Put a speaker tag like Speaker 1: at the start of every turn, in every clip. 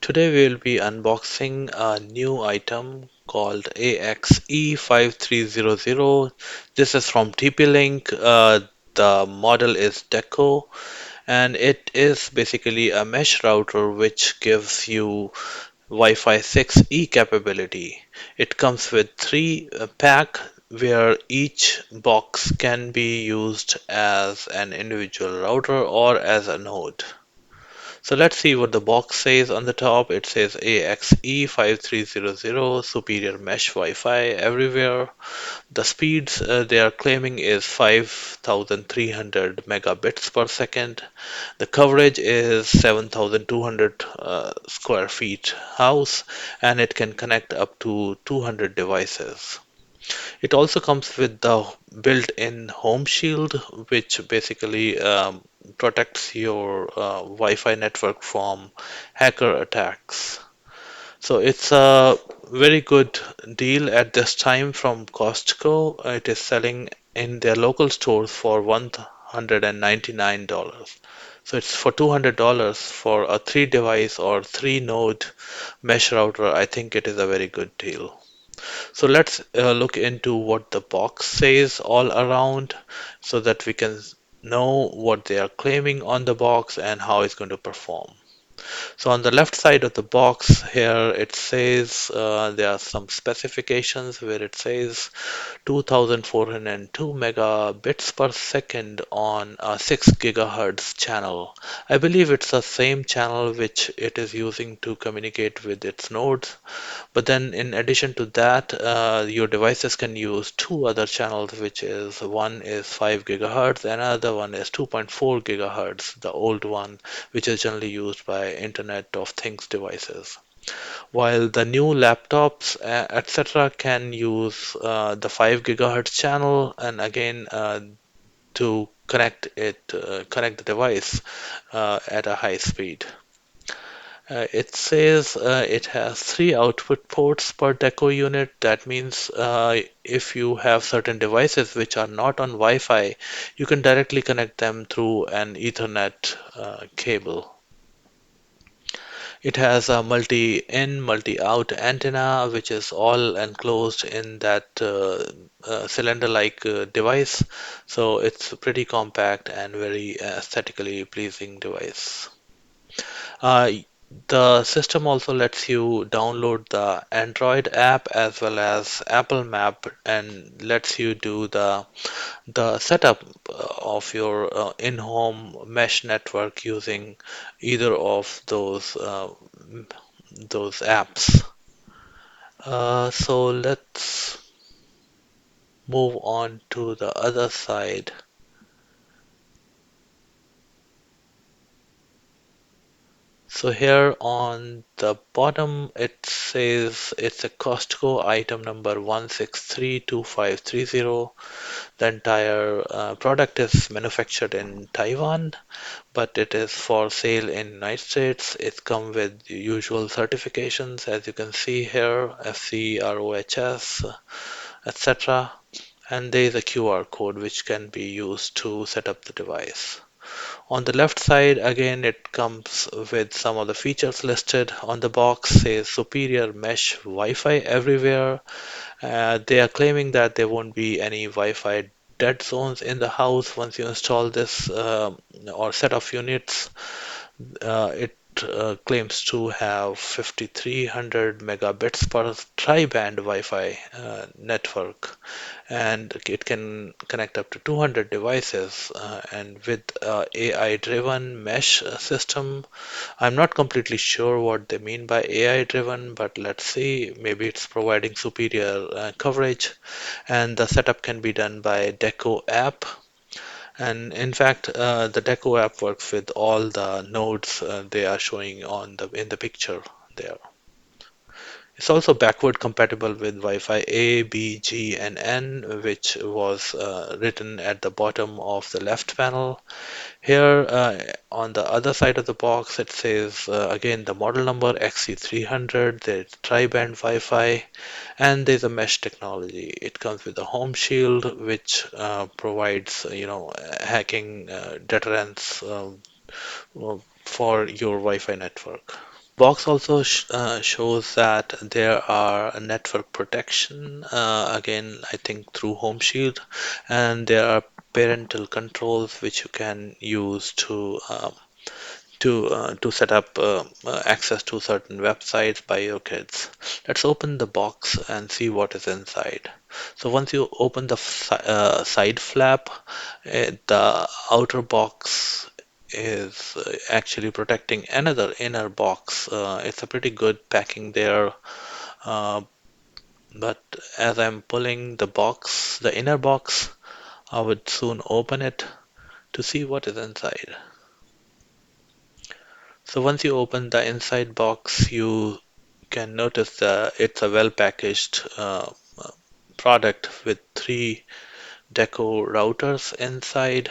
Speaker 1: Today we will be unboxing a new item called AXE5300. This is from TP-Link. The model is Deco, and it is basically a mesh router which gives you Wi-Fi 6E capability. It comes with three pack where each box can be used as an individual router or as a node. So let's see what the box says on the top. It says AXE5300 Superior Mesh Wi-Fi everywhere. The speeds they are claiming is 5,300 megabits per second. The coverage is 7,200 square feet house, and it can connect up to 200 devices. It also comes with the built-in home shield, which basically protects your Wi-Fi network from hacker attacks. So it's a very good deal at this time from Costco. It is selling in their local stores for $199. So it's for $200 for a three device or three node mesh router. I think it is a very good deal. So let's look into what the box says all around so that we can know what they are claiming on the box and how it's going to perform. So on the left side of the box here, it says there are some specifications where it says 2402 megabits per second on a 6 gigahertz channel. I believe it's the same channel which it is using to communicate with its nodes. But then in addition to that, your devices can use two other channels, which is one is 5 gigahertz and another one is 2.4 gigahertz, the old one, which is generally used by Internet of Things devices. While the new laptops, etc., can use the 5 gigahertz channel, and again to connect the device at a high speed. It says it has three output ports per deco unit. That means if you have certain devices which are not on Wi-Fi, you can directly connect them through an Ethernet cable. It has a multi-in, multi-out antenna, which is all enclosed in that cylinder-like device. So it's a pretty compact and very aesthetically pleasing device. Uh, the system also lets you download the Android app as well as Apple Map and lets you do the setup of your in-home mesh network using either of those apps. So let's move on to the other side. So here on the bottom it says it's a Costco item number 1632530. The entire product is manufactured in Taiwan, but it is for sale in United States. It comes with the usual certifications as you can see here, FC, ROHS, etc. And there is a QR code which can be used to set up the device. On the left side, again, it comes with some of the features listed on the box, says superior mesh Wi-Fi everywhere. They are claiming that there won't be any Wi-Fi dead zones in the house once you install this or set of units. It claims to have 5300 megabits per tri-band Wi-Fi network, and it can connect up to 200 devices. And with AI-driven mesh system, I'm not completely sure what they mean by AI-driven, but let's see. Maybe it's providing superior coverage, and the setup can be done by Deco app. And in fact, the Deco app works with all the nodes they are showing on the in the picture there. It's also backward compatible with Wi-Fi A, B, G, and N, which was written at the bottom of the left panel. Here on the other side of the box, it says again the model number XC300, there's tri-band Wi-Fi, and there's a mesh technology. It comes with a home shield, which provides hacking deterrence for your Wi-Fi network. Box also shows that there are network protection, again, I think through Home Shield, and there are parental controls which you can use to set up access to certain websites by your kids. Let's open the box and see what is inside. So once you open the side flap, the outer box is actually protecting another inner box. It's a pretty good packing there, uh, but as I'm pulling the box, the inner box, I would soon open it to see what is inside. So once you open the inside box, you can notice that it's a well packaged product with three Deco routers inside.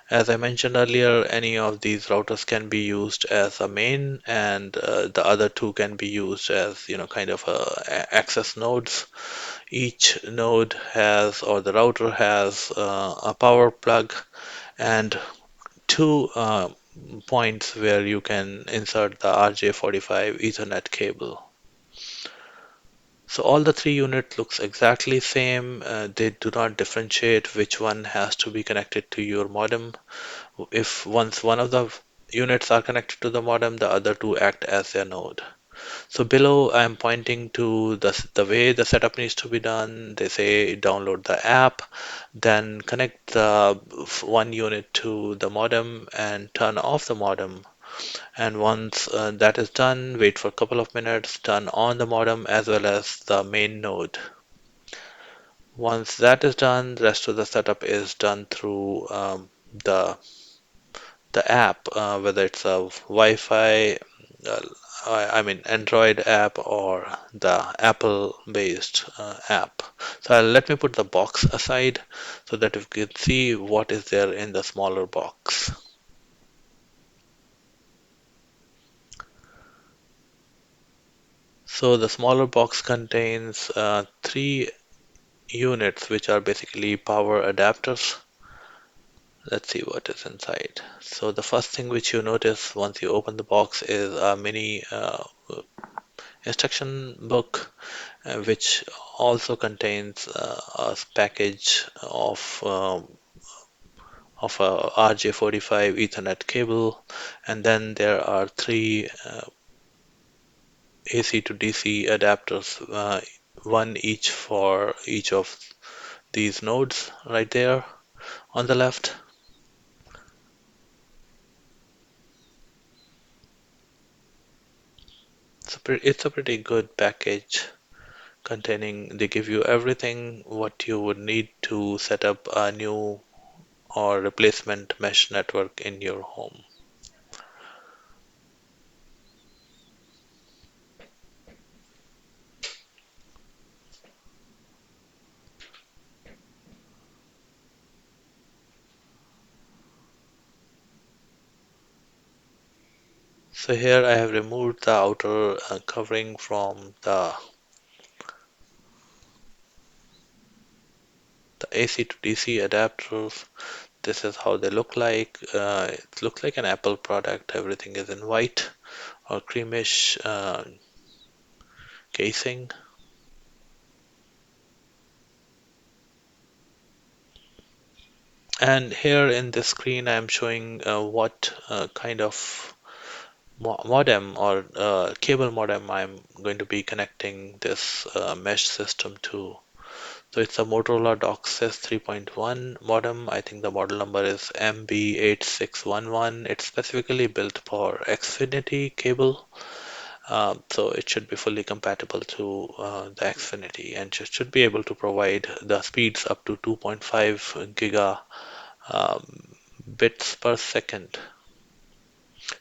Speaker 1: As I mentioned earlier, any of these routers can be used as a main, and the other two can be used as, kind of access nodes. Each node has, or the router has, a power plug and two points where you can insert the RJ45 Ethernet cable. So all the three units looks exactly same. They do not differentiate which one has to be connected to your modem. If once one of the units are connected to the modem, the other two act as their node. So below I'm pointing to the way the setup needs to be done. They say download the app, then connect the one unit to the modem and turn off the modem. And once that is done, wait for a couple of minutes, turn on the modem as well as the main node. Once that is done, the rest of the setup is done through the the app, whether it's a Wi-Fi, uh, I mean Android app or the Apple-based app. So let me put the box aside so that you can see what is there in the smaller box. So the smaller box contains three units, which are basically power adapters. Let's see what is inside. So the first thing which you notice once you open the box is a mini instruction book, which also contains a package of a RJ45 Ethernet cable, and then there are three AC to DC adapters, one each for each of these nodes right there on the left. It's a pretty good package containing, they give you everything what you would need to set up a new or replacement mesh network in your home. So here I have removed the outer covering from the AC to DC adapters. This is how they look like. It looks like an Apple product. Everything is in white or creamish casing. And here in this screen, I'm showing what kind of modem or cable modem I'm going to be connecting this mesh system to. So it's a Motorola DOCSIS 3.1 modem. I think the model number is MB8611. It's specifically built for Xfinity cable. So it should be fully compatible to the Xfinity and should be able to provide the speeds up to 2.5 giga um, bits per second.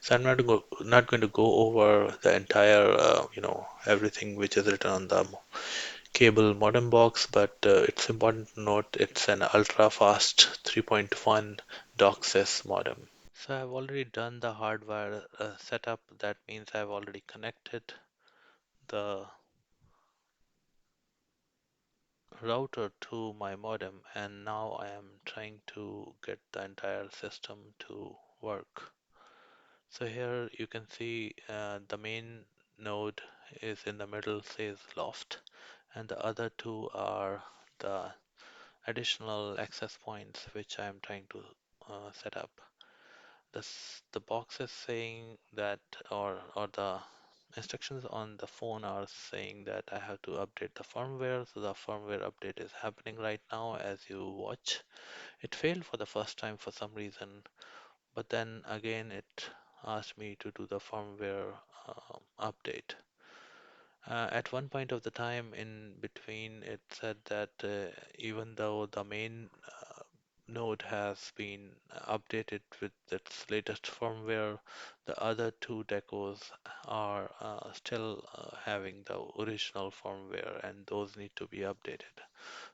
Speaker 1: So I'm not going to go over the entire, everything which is written on the cable modem box, but it's important to note it's an ultra fast 3.1 DOCSIS modem. So I've already done the hardware setup. That means I've already connected the router to my modem, and now I am trying to get the entire system to work. So here you can see the main node is in the middle, says loft, and the other two are the additional access points which I'm trying to set up. The box is saying that, or the instructions on the phone are saying that I have to update the firmware. So the firmware update is happening right now as you watch. It failed for the first time for some reason, but then again it asked me to do the firmware update. At one point of the time in between, it said that even though the main node has been updated with its latest firmware, the other two decos are still having the original firmware and those need to be updated.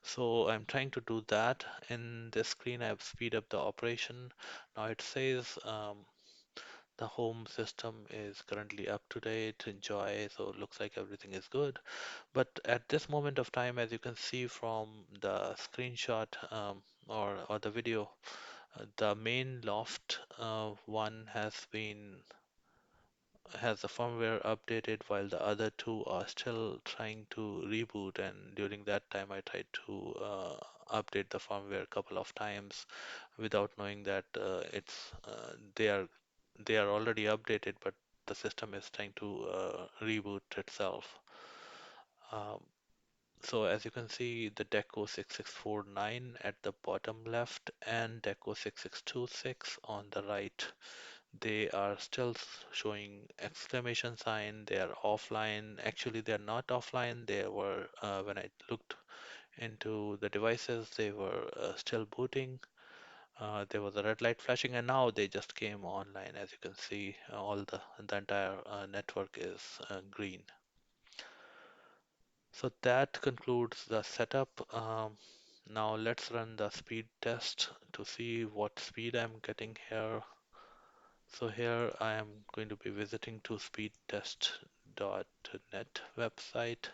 Speaker 1: So I'm trying to do that. In this screen, I've speed up the operation. Now it says the home system is currently up to date, enjoy, so it looks like everything is good. But at this moment of time, as you can see from the screenshot or the video, the main loft one has the firmware updated while the other two are still trying to reboot, and during that time I tried to update the firmware a couple of times without knowing that they are already updated, but the system is trying to reboot itself. Um, so as you can see, the Deco 6649 at the bottom left and Deco 6626 on the right, they are still showing exclamation sign. They are offline. Actually, they are not offline. They were, when I looked into the devices, they were still booting. There was a red light flashing, and now they just came online. As you can see, all the entire network is green. So that concludes the setup. Now let's run the speed test to see what speed I'm getting here. So here I am going to be visiting to speedtest.net website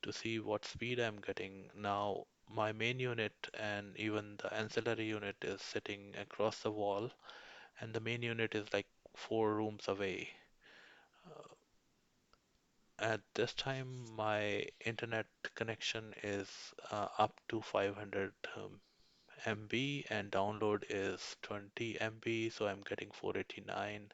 Speaker 1: to see what speed I'm getting. Now my main unit and even the ancillary unit is sitting across the wall, and the main unit is like 4 rooms away. At this time, my internet connection is up to 500 MB and download is 20 MB, so I'm getting 489.